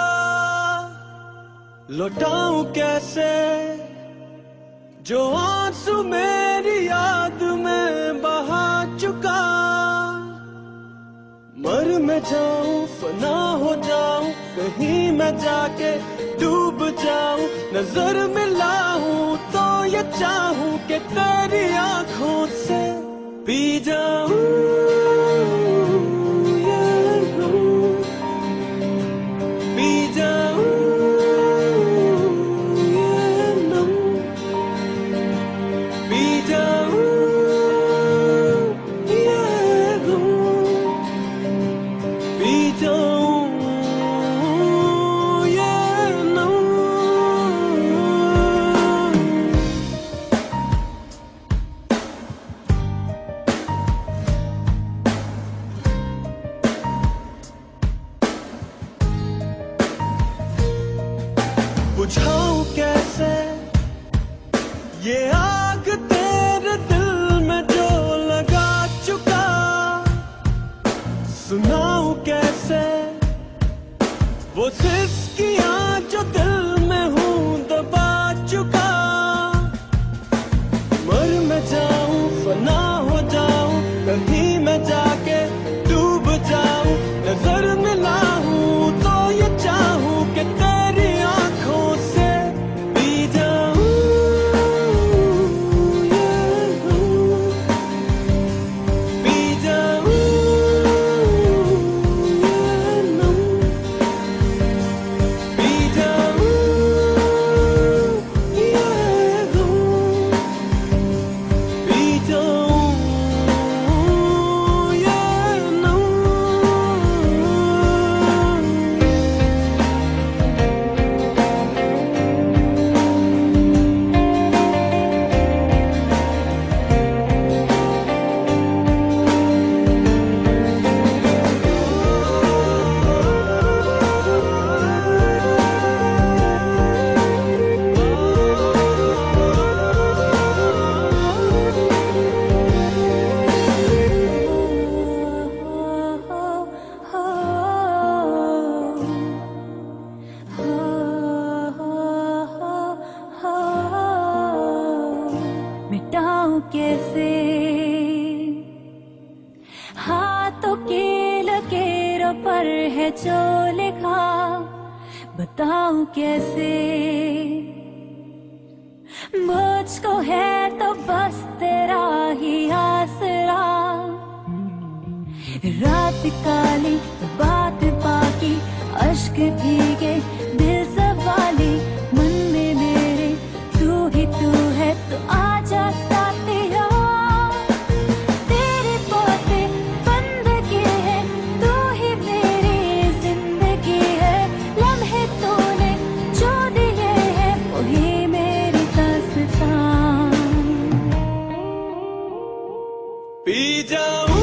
लौटाऊं कैसे जो आंसू मेरी याद में बहा चुका। मर मैं जाऊं फना हो जाऊं, कहीं मैं जाके डूब जाऊं। नजर मिलाऊं तो ये चाहूं कि तेरी आंखों से पी जाऊं। पी जाऊं ये नम, पी जाऊं ये गम, पी जाऊं ये नम। बुझाऊं कैसे ये आग तेरे दिल में जो लगा चुका। सुनाऊं कैसे वो सिसकियां जो दिल में हूँ दबा चुका। मर मैं जाऊं फना हो जाऊं, कहीं मैं जाके डूब जाऊं। नजर मिलाऊं तो ये चाहूं कि तेरी आंखों से पी जाऊं ये गम, पी जाऊं ये नम, पी जाऊं
कैसे, हाथों के लकीरों पर है जो लिखा, बताऊं कैसे। मुझको है तो बस तेरा ही आसरा, रात काली बात बाकी, अश्क भीगे दिल सवाली, मन में मेरे तू ही तू है, तो आजा साथिया। तेरे पोते बंदगी है, तू ही मेरी जिंदगी है, लम्हे तूने जो दिए हैं वही मेरी दास्तां।
पी जाऊं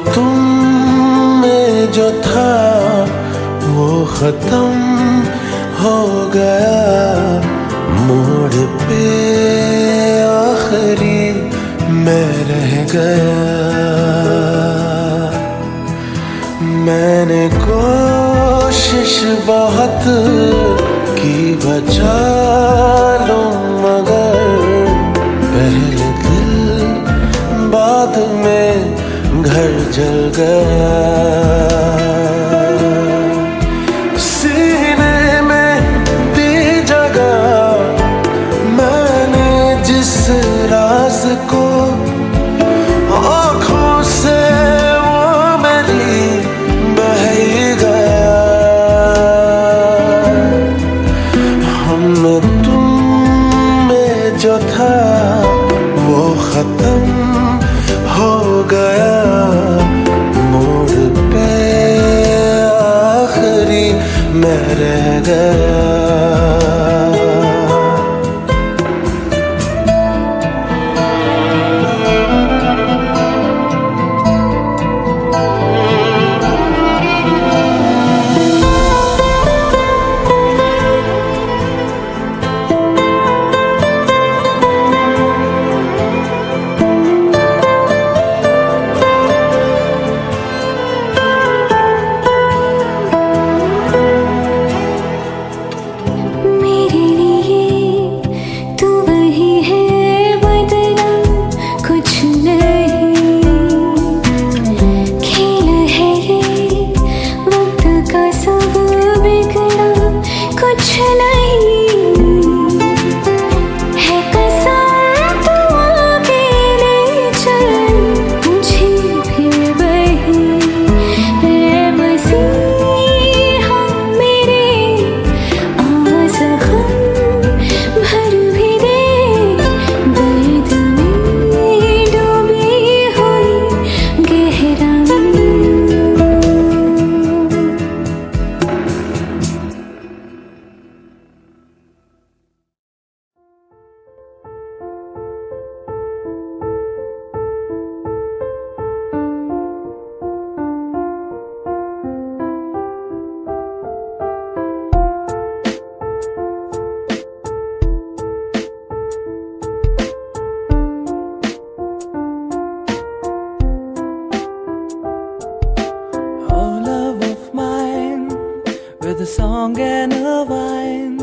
तुम में जो था वो खत्म हो गया, मोड़ पे आखिरी मैं रह गया। मैंने कोशिश बहुत की बचा लूं, मगर पहले दिल बाद में घर जल गया। सीने में दी जगह मैंने जिस राज को, आँखों से वो मेरी बह गया। हम तुम में जो था वो खत्म हो गया, मोड़ पे आखिरी मैं रह गया।
song and a vine.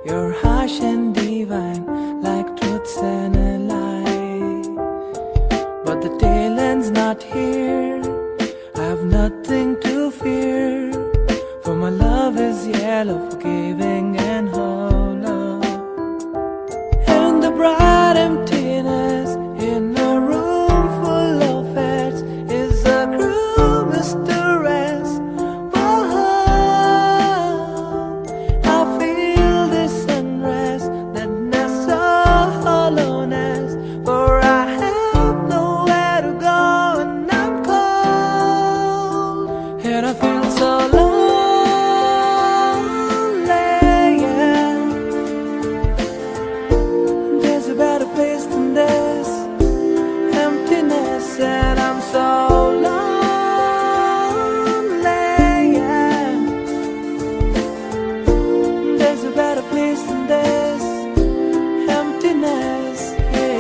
You're harsh and divine, like truths and a lie. But the tail end's not here. I have nothing to fear, for my love is yellow, forgiving and hollow. And the bright emptiness in a room full of heads is a cruel mistress. Whoa, I feel this unrest, that hollowness, for I have nowhere to go and I'm cold, and I feel so lonely, yeah. There's a better place than this emptiness, and I'm so lonely, yeah. There's a better place than this emptiness, yeah,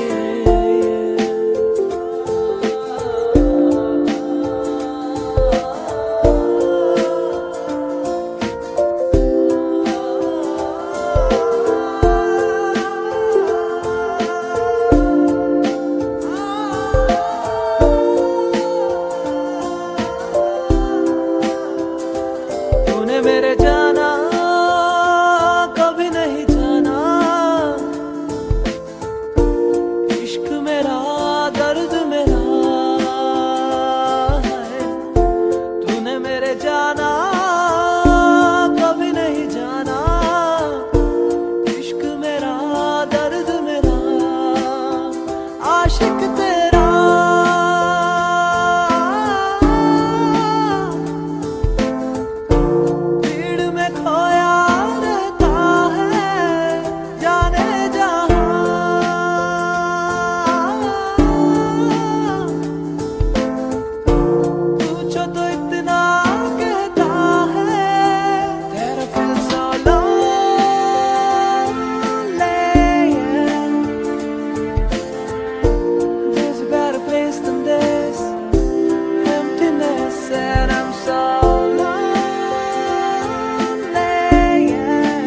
तूने मेरे जाना कभी नहीं जाना, इश्क मेरा दर्द मेरा है। तूने मेरे जाना कभी नहीं जाना, इश्क मेरा दर्द मेरा, आशिक तेरा भीड़ में खोया रहता है, जाने जहां। पूछो तो इतना कहता है, तेरा feel so lonely, yeah. There's a better place than this emptiness, and I'm so lonely, yeah.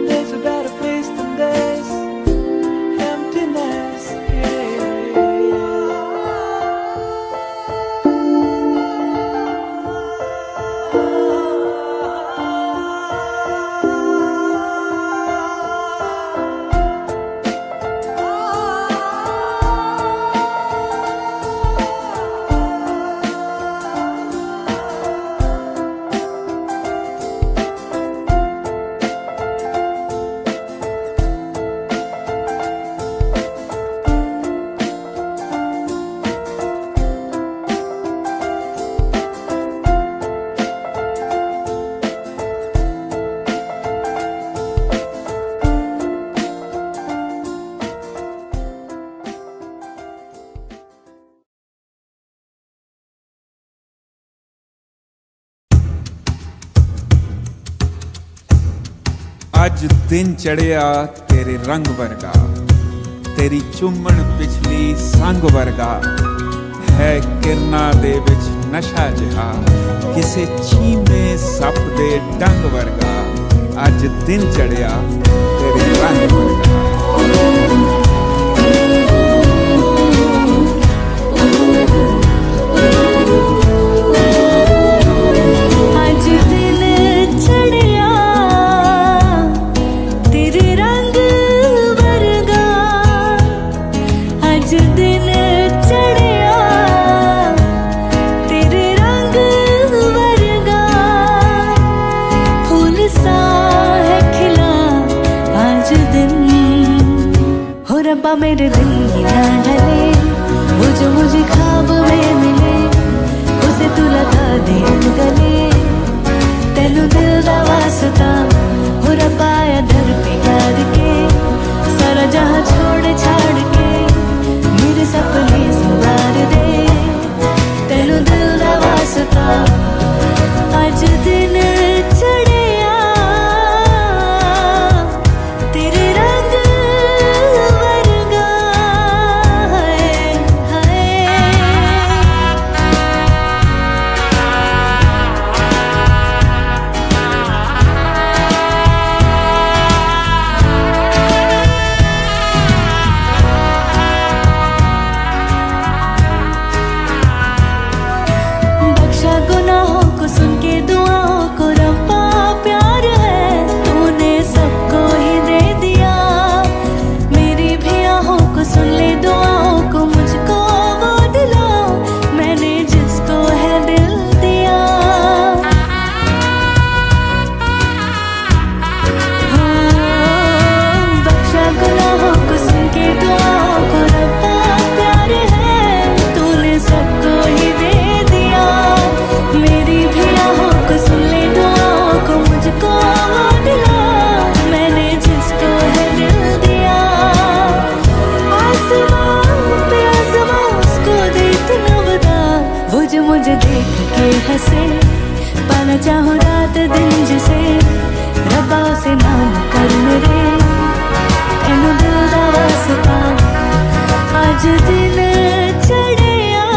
There's a better place than this emptiness, yeah.
ਅੱਜ ਦਿਨ ਚੜਿਆ ਤੇਰੇ ਰੰਗ ਵਰਗਾ, ਤੇਰੀ ਚੁੰਮਣ ਪਿਛਲੀ ਸੰਗ ਵਰਗਾ ਹੈ, ਕਿਰਨਾਂ ਦੇ ਵਿੱਚ ਨਸ਼ਾ ਜਿਹਾ, ਕਿਸੇ ਚੀਮੇ ਸੱਪ ਦੇ ਡੰਗ ਵਰਗਾ। ਅੱਜ ਦਿਨ ਚੜਿਆ ਤੇਰੇ ਰੰਗ ਵਰਗਾ।
आज दिन चढ़िया तेरे रंग वर्गा, आज दिन चढ़िया तेरे रंग वर्गा, फूल सा है खिला आज दिन। हो रब्बा मेरे दिल ही ना ढले, वो जो मुझे ख्वाब में मिले, उसे तू लगा दे गले, तेनू दिल दा वास्ता। हो रब्बा आया दर पे याद के, सारा जहां छोड़ छाड़ के, मेरे सपने संवार दे, तेनू दिल दा वास्ता। आज दिन चढ़िया तेरे रंग वर्गा। चाहूं रात दिन जिसे रब्बा से नाम कर मेरे तेनू दिल दा वास्ता अज दिन चढ़िया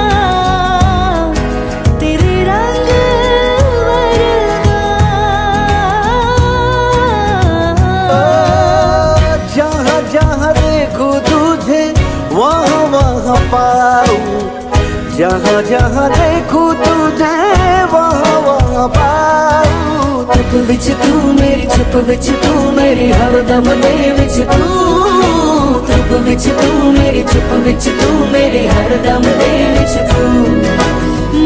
तेरे रंग वरगा।
जहाँ जहाँ देखो तुझे वहाँ वहाँ पाऊँ, जहाँ जहाँ देखो तुझे वहाँ वहाँ पाऊँ।
चुप विच तू मेरी, चुप विच तू मेरी, हरदम दे विच तू। चुप विच तू मेरी, चुप विच तू मेरी, हरदम दे विच तू।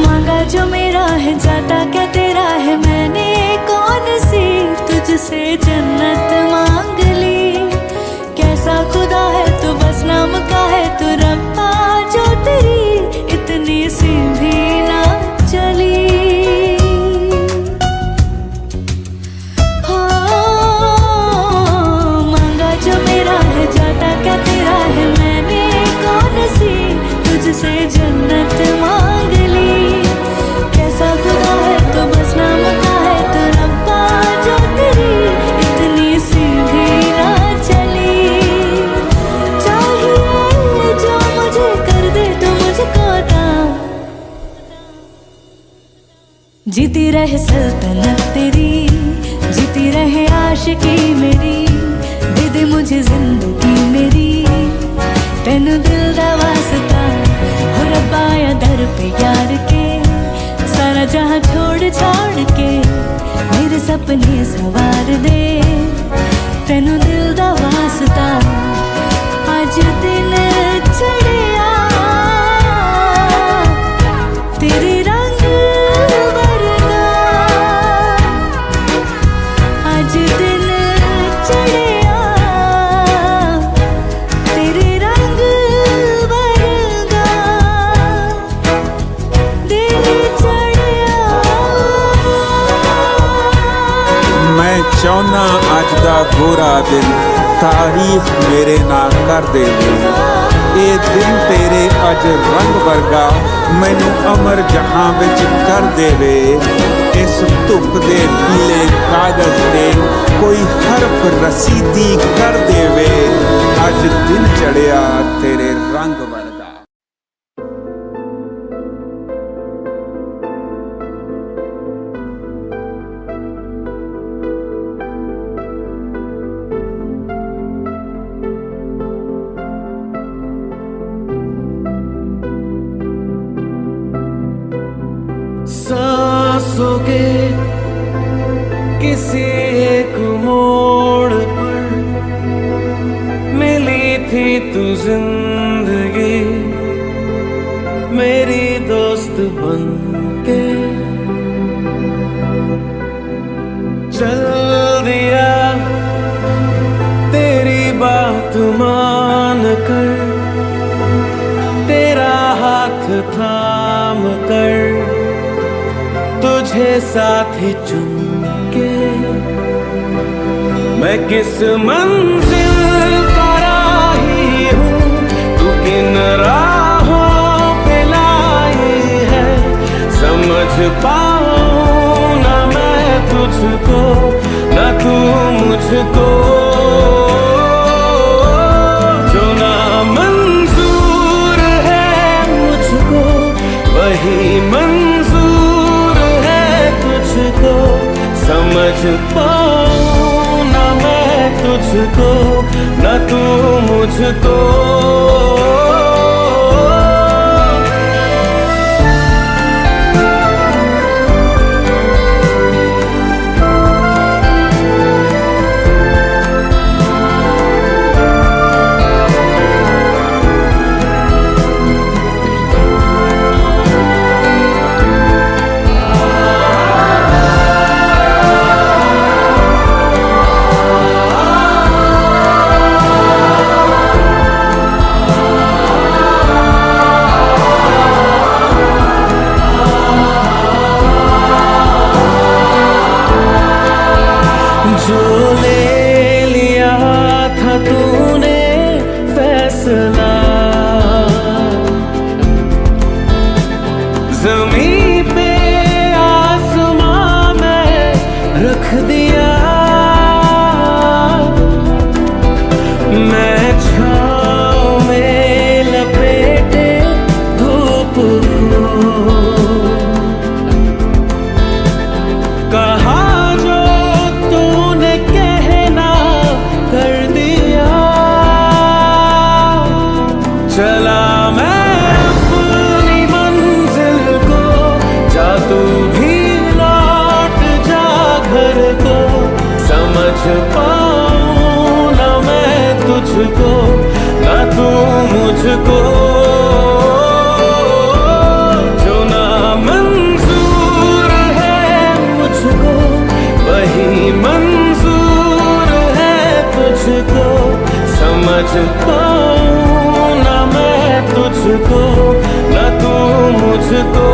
मांगा जो मेरा है जाता क्या तेरा है, मैंने कौन सी तुझसे जन्नत मांग ली। कैसा खुदा है तू, बस नाम का है तू रब्बा, जो तेरी इतनी सी भी ना चली। तुझसे जन्नत मांग ली। कैसा खुदा है तो बस नाम का है तो रब्बा, जो तेरी इतनी सी भी ना चली। चाहिए जो मुझे कर दे तो मुझको दा, जीती रहे सल्तनत तेरी, जीती रहे आशिकी मेरी। दे दे मुझे जिंदगी मेरी, तेनू दिल दा वास्ता हो रब्बा या दर पे यार के। सारा जहां छोड़ छाड़ के मेरे सपने सवार दे, तेनू दिल दा वास्ता अज दिन चढ़िया तेरे रंग वरगा। अज दिन चढ़िया तेरे रंग वरगा, दिल चढ़िया।
मैं चाहना अज दा गोरा दिन तारीफ मेरे ना कर देवे। ये दिन तेरे अज रंग वर्गा मैनू अमर जहां विच कर देवे। इस धुप दे पीले कागज ते कोई हरफ रसीदी कर देवे। अज दिन चढ़िया तेरे रंग वर्गा।
सांसों के किसी एक मोड़ पर मिली थी तू जिंदगी, मेरी दोस्त बन के चल दिया। तेरी बात मान कर, तेरा हाथ थाम कर, तुझे साथ ही चुन के मैं किस मंजिल का राही हूँ, तू किन राहों पे लाई है। समझ पाऊँ ना मैं तुझको, ना तू मुझको। जो ना मंजूर है मुझको वही मंजूर है तुझको। समझ पाऊँ ना मैं तुझको, ना तू मुझको। दिया मैं छाँव में लपेटे धूप को, कहा जो तूने कहना कर दिया, चला मैं अपनी मंजिल को, जा तू भी लौट जा घर को, समझ पाऊं ना मैं तुझको ना तू मुझको, जो ना मंजूर है मुझको वही मंजूर है तुझको, समझ पाऊं ना मैं तुझको ना तू मुझको।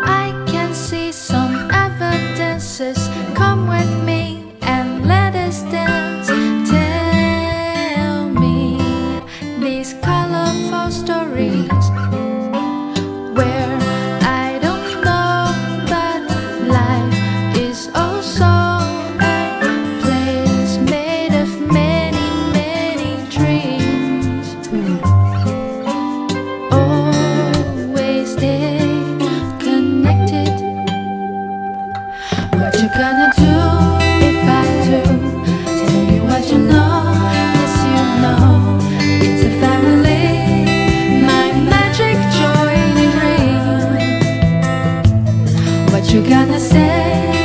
I can see some evidences. Come with me and let us dance. Tell me these colorful stories where I don't know that life is also a place made of many, many dreams. Always stay connected. What you gonna do if I do? Tell you what you know, yes you know. It's a family, my magic joy dream. What you gonna say?